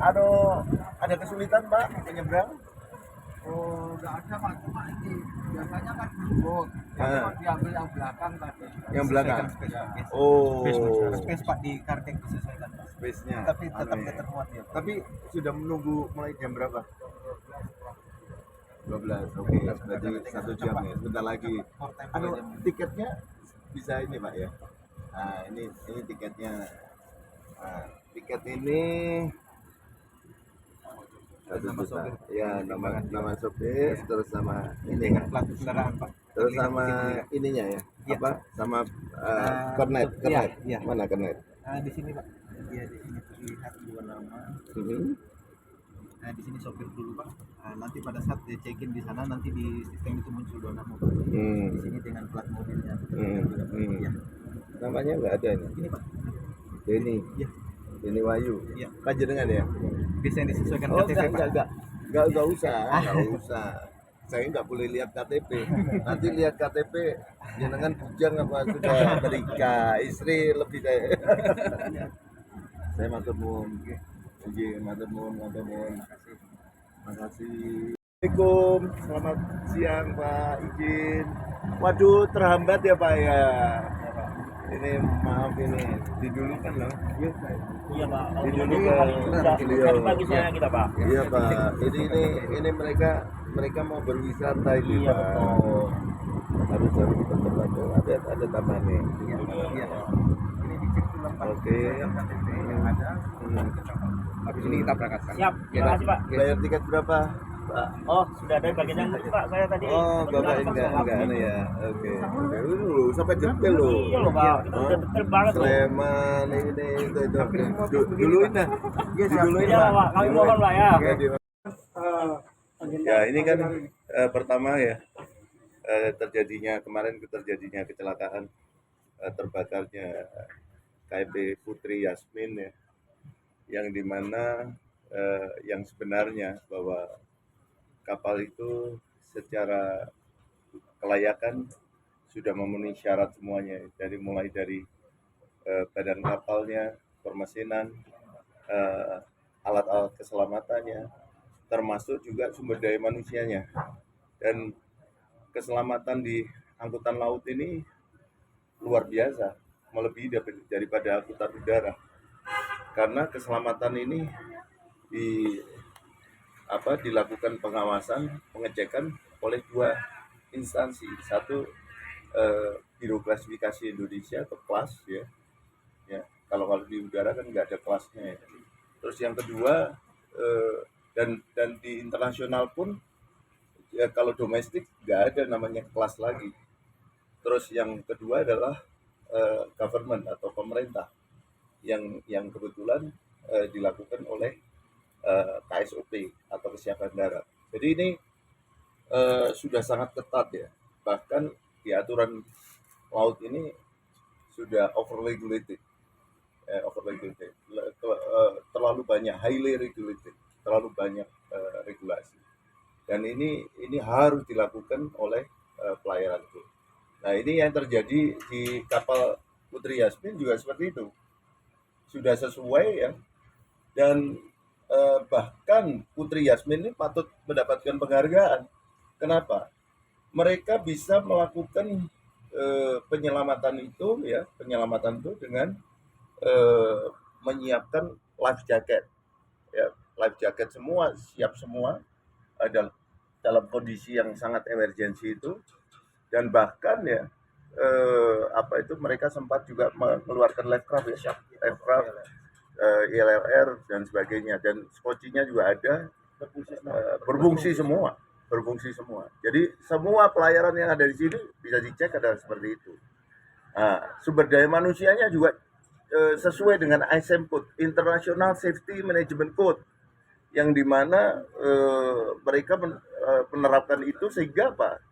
Aduh, ada kesulitan Pak menyeberang? Oh, nggak ada Pak, cuma ini biasanya kan jemput, tapi Ah. Pak diambil yang belakang tadi. Yang belakang? Space, Pak. Oh, Space Pak di karting disesuaikan Pak. space-nya. Tapi tetap Anu ya. ketermuat ya Pak. Tapi sudah menunggu mulai jam berapa? 12. Oke, berarti 1 jam ya. Sebentar lagi. Anu, tiketnya bisa ini Pak ya. Nah, ini tiketnya. Nah, tiket ini 1 juta. Ya, nama sopir, terus sama ini kan. Plat kendaraan Pak. Terus sama ininya ya. Iya. Apa? Sama kornet. iya. Mana kornet? Di sini Pak. Iya, di sini terlihat 2 nama. Nah, di sini sopir dulu Pak. Nanti pada saat dia check-in di sana, nanti di sistem itu muncul 2 nama Pak. Di sini dengan plat mobilnya. Iya. Namanya nggak ada ini. Ini Pak. Denny. Iya. Denny Wahyu. Iya. Panjenengan ya? Bisa yang disesuaikan Oh, KTP Pak. enggak usah. Saya nggak boleh lihat KTP. Nanti lihat KTP, jenengan bujang apa sudah menikah, istri lebih dari. Saya matur nuwun. Nggih, matur nuwun. Makasih. Assalamualaikum, selamat siang Pak, izin. Waduh, terhambat ya Pak ya. Ini maaf ini, didulukan loh. Iya Pak. Didulukan beliau. Tadi pagi saya kita Pak. Iya Pak, ini mereka mau berwisata ini Iya, Pak. betul. Harus tempat ada tamannya. Iya. Ini dicek ulang Pak. Oke. Yang KTP yang ada. Habis ini kita berangkatkan. Siap. Terima kasih Pak. Bayar tiket berapa Pak? Oh, sudah ada bagian yang Pak. Saya tadi. Oh, Bapak kebetulan enggak anu ya. Oke. Dulu sampai detail loh. Iya loh Pak. Kita udah detail banget loh. Sleman ini itu. Duluin dah. Diduluin Iya Pak. Kami mohon Pak ya. Oke, ya ini kan pertama ya kemarin terjadinya kecelakaan terbakarnya KMP Putri Yasmin ya, yang dimana yang sebenarnya bahwa kapal itu secara kelayakan sudah memenuhi syarat semuanya, mulai dari badan kapalnya, permesinan, alat-alat keselamatannya, termasuk juga sumber daya manusianya. Dan keselamatan di angkutan laut ini luar biasa, melebihi daripada angkutan udara. Karena keselamatan ini dilakukan pengawasan, pengecekan oleh 2 instansi. Satu Biro Klasifikasi Indonesia atau KLAS ya. Kalau di udara kan nggak ada kelasnya ya. Terus yang kedua dan di internasional pun ya, kalau domestik nggak ada namanya kelas lagi. Terus yang kedua adalah government atau pemerintah yang kebetulan dilakukan oleh KSOP atau kesiapan darat. Jadi ini sudah sangat ketat ya. Bahkan di aturan laut ini sudah overregulated, terlalu banyak, highly regulated, terlalu banyak regulasi. Dan ini harus dilakukan oleh pelayaran itu. Nah, ini yang terjadi di kapal Putri Yasmin juga seperti itu. Sudah sesuai ya. Dan bahkan Putri Yasmin ini patut mendapatkan penghargaan. Kenapa? Mereka bisa melakukan penyelamatan itu dengan menyiapkan life jacket. Ya, life jacket semua siap semua, ada dalam kondisi yang sangat emergensi itu. Dan bahkan ya mereka sempat juga mengeluarkan lifecraft ya, lifecraft, ILLR dan sebagainya, dan skocinya juga ada, berfungsi semua. Jadi semua pelayaran yang ada di sini bisa dicek adalah seperti itu. Nah, sumber daya manusianya juga sesuai dengan ISM Code, International Safety Management Code, yang dimana mereka menerapkan itu sehingga apa?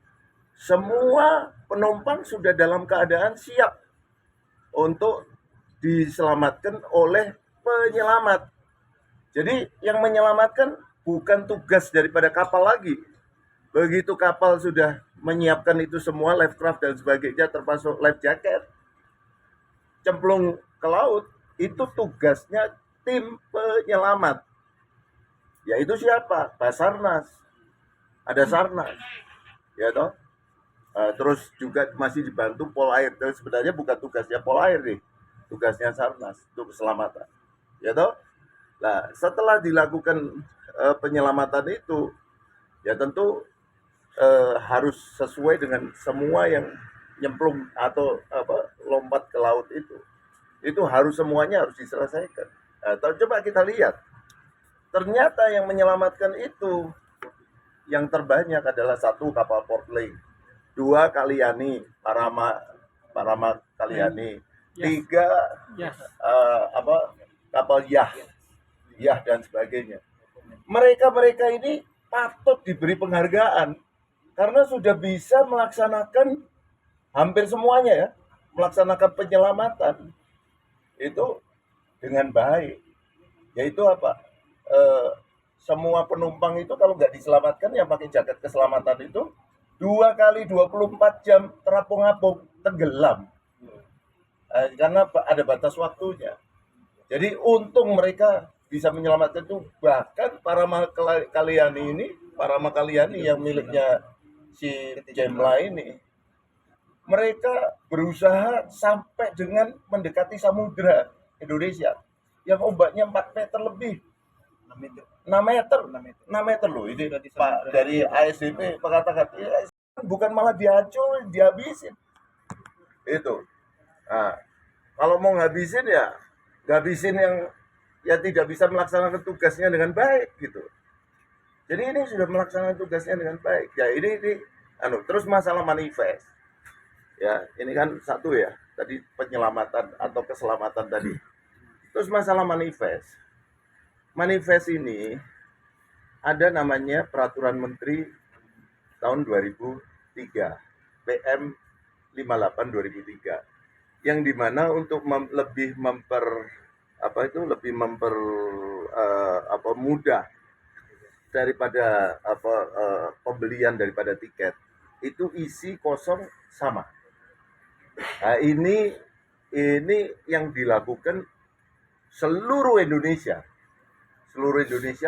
Semua penumpang sudah dalam keadaan siap untuk diselamatkan oleh penyelamat. Jadi yang menyelamatkan bukan tugas daripada kapal lagi. Begitu kapal sudah menyiapkan itu semua, lifecraft dan sebagainya, termasuk life jacket, cemplung ke laut, itu tugasnya tim penyelamat. Yaitu siapa? Basarnas. Ada Sarnas. Ya toh? Terus juga masih dibantu Polair. Dan sebenarnya bukan tugasnya Polair nih. Tugasnya Sarnas untuk keselamatan. Ya toh? Nah, setelah dilakukan penyelamatan itu, ya tentu harus sesuai dengan semua yang nyemplung atau lompat ke laut itu harus semuanya harus diselesaikan. Coba kita lihat, ternyata yang menyelamatkan itu yang terbanyak adalah satu kapal Portland, dua Kaliani, Parama Kaliani, tiga kapal Yah dan sebagainya. Mereka ini patut diberi penghargaan karena sudah bisa melaksanakan hampir semuanya ya, melaksanakan penyelamatan itu dengan baik. Yaitu apa? Semua penumpang itu kalau nggak diselamatkan yang pakai jaket keselamatan itu 2 kali 24 jam terapung-apung tenggelam. Karena ada batas waktunya. Jadi untung mereka bisa menyelamatkan itu. Bahkan para Makaliani yang miliknya si Jemla ini, mereka berusaha sampai dengan mendekati samudra Indonesia yang ombaknya 4 meter lebih. 6 meter loh ini Pak dari ASDP mengatakan bukan malah dihancurin, dihabisin itu. Nah, kalau mau ngabisin ya ngabisin yang tidak bisa melaksanakan tugasnya dengan baik gitu. Jadi ini sudah melaksanakan tugasnya dengan baik. Ya ini terus masalah manifest. Ya, ini kan satu ya, tadi penyelamatan atau keselamatan tadi. Terus masalah manifest. Manifest ini ada namanya Peraturan Menteri tahun 2003, PM 58 2003. Yang dimana untuk lebih mudah daripada pembelian daripada tiket itu isi kosong sama. Nah, ini yang dilakukan seluruh Indonesia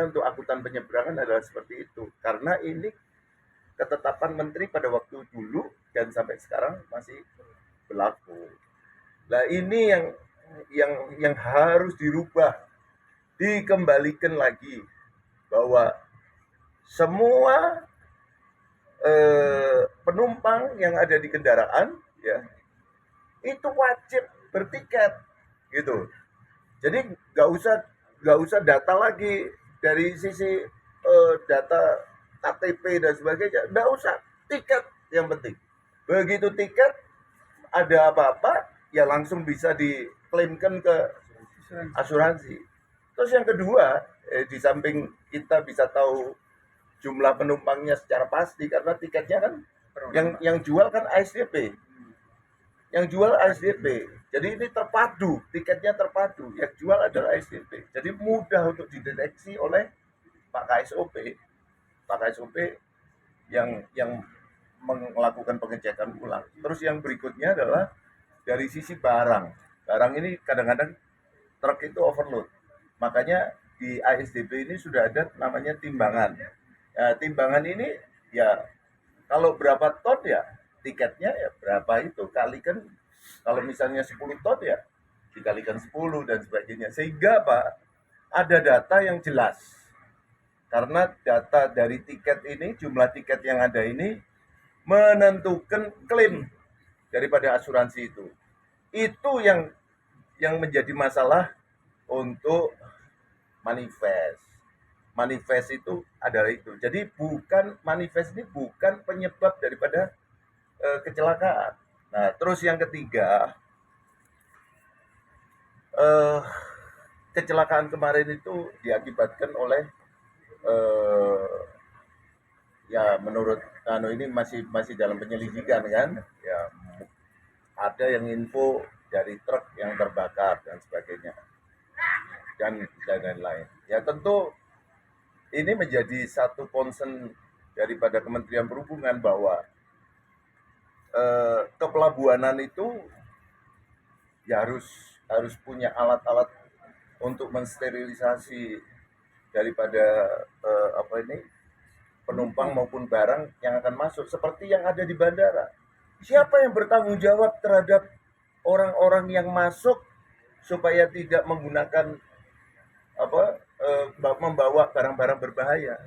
untuk angkutan penyeberangan adalah seperti itu karena ini ketetapan menteri pada waktu dulu dan sampai sekarang masih berlaku. Nah, ini yang harus dirubah, dikembalikan lagi bahwa semua penumpang yang ada di kendaraan ya itu wajib bertiket gitu. Jadi nggak usah data lagi dari sisi data KTP dan sebagainya, nggak usah, tiket yang penting. Begitu tiket ada apa-apa ya langsung bisa diklaimkan ke asuransi. Terus yang kedua, di samping kita bisa tahu jumlah penumpangnya secara pasti karena tiketnya kan yang jual kan ASDP. Yang jual ASDP. Jadi ini terpadu, tiketnya terpadu. Yang jual adalah ASDP. Jadi mudah untuk dideteksi oleh Pak KSOP. Pak KSOP yang melakukan pengecekan ulang. Terus yang berikutnya adalah dari sisi barang. Barang ini kadang-kadang truk itu overload. Makanya di ASDP ini sudah ada namanya timbangan. Timbangan ini ya kalau berapa ton ya tiketnya ya berapa itu kalikan, kalau misalnya 10 ton ya dikalikan 10 dan sebagainya, sehingga Pak ada data yang jelas karena data dari tiket ini, jumlah tiket yang ada ini menentukan klaim daripada asuransi itu yang menjadi masalah untuk manifest itu adalah itu. Jadi manifest ini bukan penyebab daripada kecelakaan. Nah, terus yang ketiga, kecelakaan kemarin itu diakibatkan oleh ya menurut ini masih dalam penyelidikan kan. Ya ada yang info dari truk yang terbakar dan sebagainya dan lain-lain. Ya tentu ini menjadi satu concern daripada Kementerian Perhubungan bahwa kepelabuhanan itu ya harus punya alat-alat untuk mensterilisasi daripada penumpang maupun barang yang akan masuk seperti yang ada di bandara. Siapa yang bertanggung jawab terhadap orang-orang yang masuk supaya tidak menggunakan membawa barang-barang berbahaya?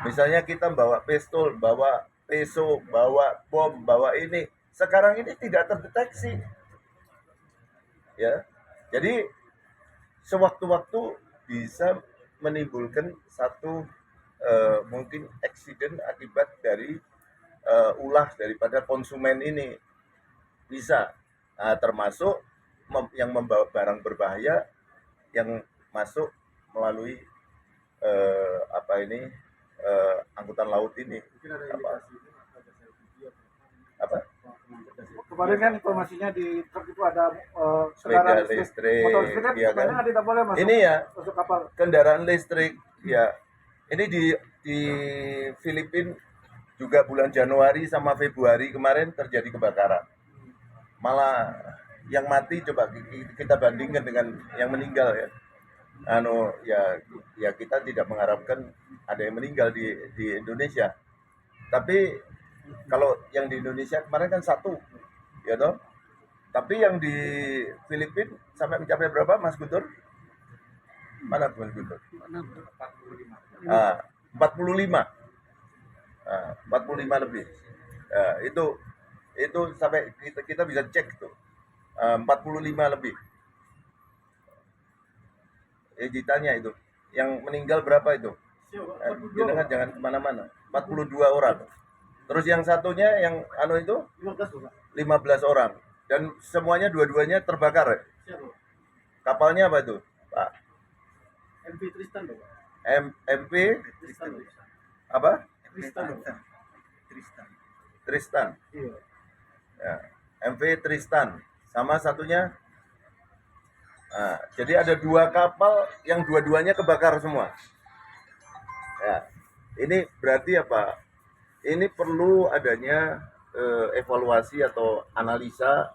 Misalnya kita bawa pistol, bawa peso, bawa bom, bawa ini. Sekarang ini tidak terdeteksi. Ya. Jadi sewaktu-waktu bisa menimbulkan satu mungkin accident akibat dari ulah daripada konsumen ini bisa termasuk yang membawa barang berbahaya yang masuk melalui angkutan laut ini. Apa? Kemarin kan informasinya di truk itu ada Sepeda kendaraan listrik, motor listrik kan, iya kan? sebenarnya tidak boleh masuk, Ini ya masuk kapal. kendaraan listrik ya. Ini di Filipina juga bulan Januari sama Februari kemarin terjadi kebakaran. Malah yang mati coba kita bandingkan dengan yang meninggal ya. Ya kita tidak mengharapkan ada yang meninggal di Indonesia. Tapi kalau yang di Indonesia kemarin kan 1, ya toh. Tapi yang di Filipina sampai mencapai berapa, Mas Guntur? Mana Mas Guntur? 45. 45 lebih. Itu sampai kita bisa cek tuh. 45 lebih. Ditanya itu, yang meninggal berapa itu? Jangan kemana-mana. 42 orang. Terus yang satunya yang itu 15 orang. Dan semuanya dua-duanya terbakar ya? Kapalnya apa itu, Pak? MV Tristan dong. MP apa? Tristan. Iya. Ya, MV Tristan. Sama satunya. Jadi ada 2 kapal yang dua-duanya kebakar semua. Ya, ini berarti apa? Ini perlu adanya evaluasi atau analisa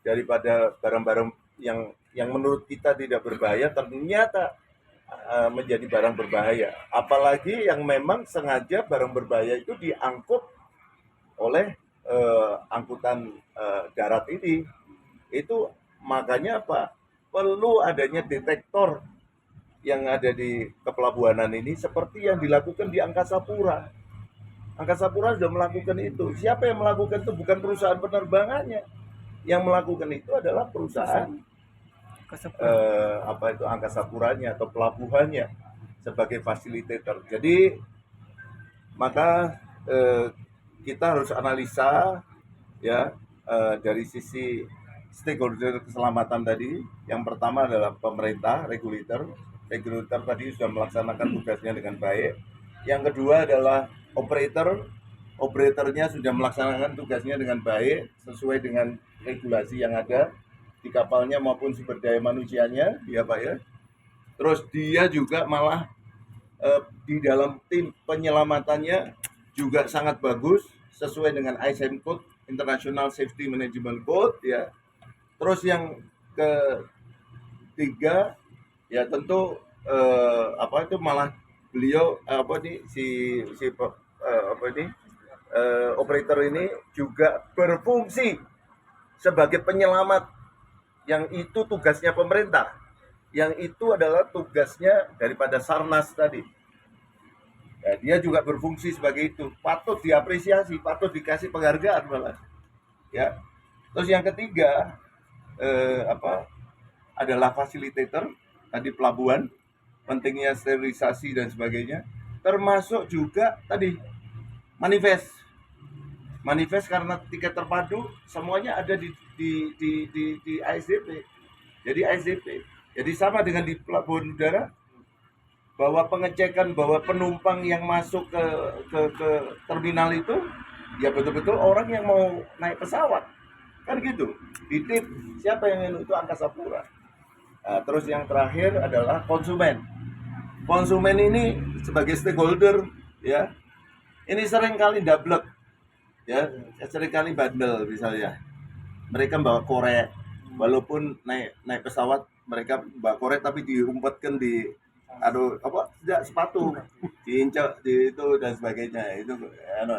daripada barang-barang yang menurut kita tidak berbahaya ternyata menjadi barang berbahaya. Apalagi yang memang sengaja barang berbahaya itu diangkut oleh angkutan darat ini. Itu makanya apa? Perlu adanya detektor yang ada di kepelabuhanan ini seperti yang dilakukan di Angkasa Pura. Angkasa Pura sudah melakukan itu. Siapa yang melakukan itu? Bukan perusahaan penerbangannya. Yang melakukan itu adalah perusahaan Angkasa Puranya atau pelabuhannya sebagai fasilitator. Jadi maka kita harus analisa ya dari sisi stakeholder keselamatan tadi. Yang pertama adalah pemerintah, regulator tadi sudah melaksanakan tugasnya dengan baik. Yang kedua adalah operatornya sudah melaksanakan tugasnya dengan baik sesuai dengan regulasi yang ada di kapalnya maupun sumber daya manusianya, ya Pak ya. Terus dia juga malah di dalam tim penyelamatannya juga sangat bagus sesuai dengan ISM Code, International Safety Management Code ya. Terus yang ketiga ya tentu malah beliau operator ini juga berfungsi sebagai penyelamat, yang itu tugasnya pemerintah, yang itu adalah tugasnya daripada Sarnas tadi. Ya, dia juga berfungsi sebagai itu, patut diapresiasi, patut dikasih penghargaan malah. Ya. Terus yang ketiga adalah fasilitator tadi pelabuhan, pentingnya sterilisasi dan sebagainya, termasuk juga tadi manifest karena tiket terpadu semuanya ada di ASDP. Jadi ASDP. Jadi sama dengan di pelabuhan udara, bahwa pengecekan bahwa penumpang yang masuk ke terminal itu ya betul-betul orang yang mau naik pesawat. Kan gitu. Ditip siapa yang itu Angkasa Pura. Nah, terus yang terakhir adalah konsumen. Konsumen ini sebagai stakeholder ya. Ini sering kali dablek. Ya, sering kali bandel misalnya. Mereka bawa korek, walaupun naik pesawat mereka bawa korek tapi diumpetkan di sejak sepatu diinjak di itu dan sebagainya itu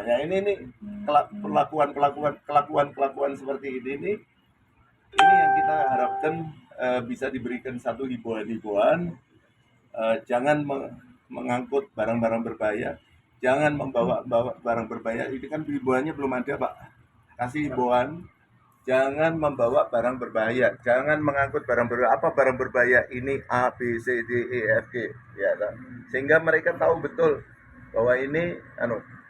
ya ini kelakuan seperti ini yang kita harapkan bisa diberikan satu himbauan jangan mengangkut barang-barang berbahaya, jangan membawa barang berbahaya. Ini kan himbauannya belum ada, Pak. Kasih himbauan, jangan membawa barang berbahaya, jangan mengangkut barang berbahaya. Apa barang berbahaya? Ini A, B, C, D, E, F, G, ya, sehingga mereka tahu betul bahwa ini,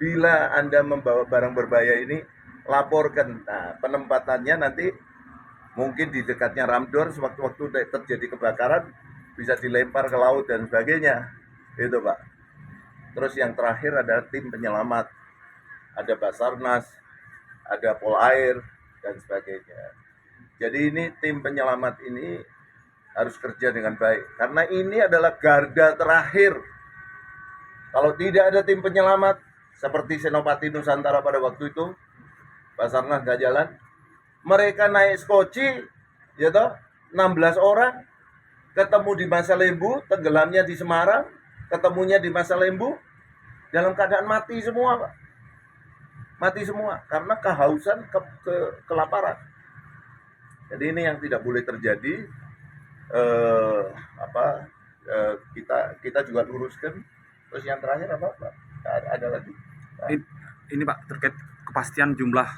bila Anda membawa barang berbahaya ini, laporkan. Nah, penempatannya nanti mungkin di dekatnya Ramdor, sewaktu-waktu terjadi kebakaran, bisa dilempar ke laut dan sebagainya, itu Pak. Terus yang terakhir ada tim penyelamat, ada Basarnas, ada Polair dan sebagainya. Jadi ini tim penyelamat ini harus kerja dengan baik karena ini adalah garda terakhir. Kalau tidak ada tim penyelamat seperti Senopati Nusantara pada waktu itu, Basarnas nggak jalan, mereka naik skoci, ya toh, 16 orang, ketemu di Masa Lembu, tenggelamnya di Semarang, ketemunya di Masa Lembu, dalam keadaan mati semua, Pak. Mati semua karena kehausan, kelaparan. Jadi ini yang tidak boleh terjadi. Kita juga luruskan. Terus yang terakhir apa, Pak? Ada lagi. Ini Pak terkait kepastian jumlah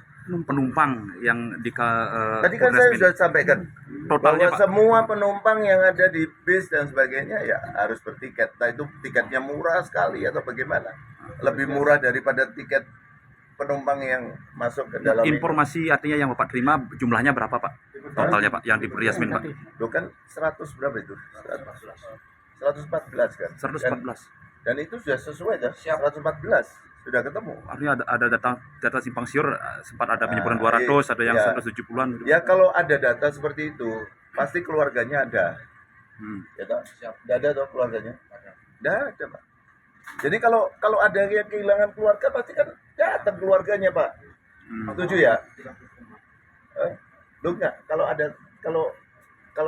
penumpang yang tadi kan saya sudah sampaikan totalnya, bahwa Pak. semua penumpang yang ada di bis dan sebagainya ya harus bertiket. Nah itu tiketnya murah sekali atau bagaimana? Lebih murah daripada tiket penumpang yang masuk ke dalam informasi ini. Artinya yang Bapak terima jumlahnya berapa Pak? Totalnya Pak yang diberi Yasmin Pak? Itu kan 100 berapa itu? 114 kan? 114. Dan itu sudah sesuai kan? 114 sudah ketemu. Artinya ada data simpang siur, sempat ada penyebutan 200, ada yang 170-an. Ya kalau ada data seperti itu, pasti keluarganya ada. Ya toh? Tidak ada toh keluarganya? Tidak ada, Pak. Jadi kalau ada yang kehilangan keluarga pasti kan datang keluarganya, Pak. Setuju ya? Loh enggak, kalau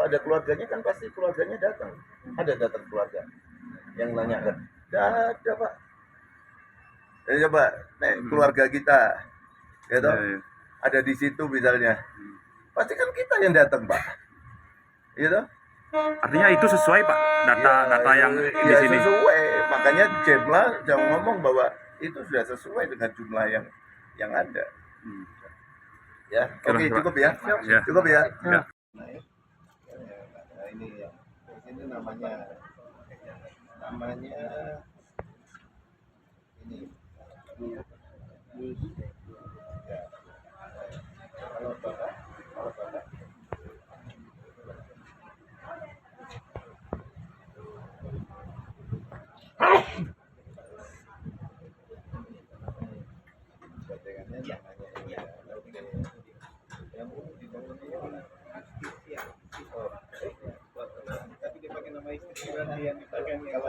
ada keluarganya kan pasti keluarganya datang. Ada datang keluarga yang nanya kan? Tidak ada, Pak. Jadi coba, keluarga kita, ya toh, ada di situ misalnya, pasti kan kita yang datang, Pak. Ya toh? Artinya itu sesuai Pak data yang di sini. Sesuai, makanya Jemla jangan ngomong bahwa itu sudah sesuai dengan jumlah yang ada. Ya, oke, cukup ya, cukup ya. Nah, ini namanya ini. Ya. Kalau Bapak. Tapi dia pakai nama istri yang dipakai kalau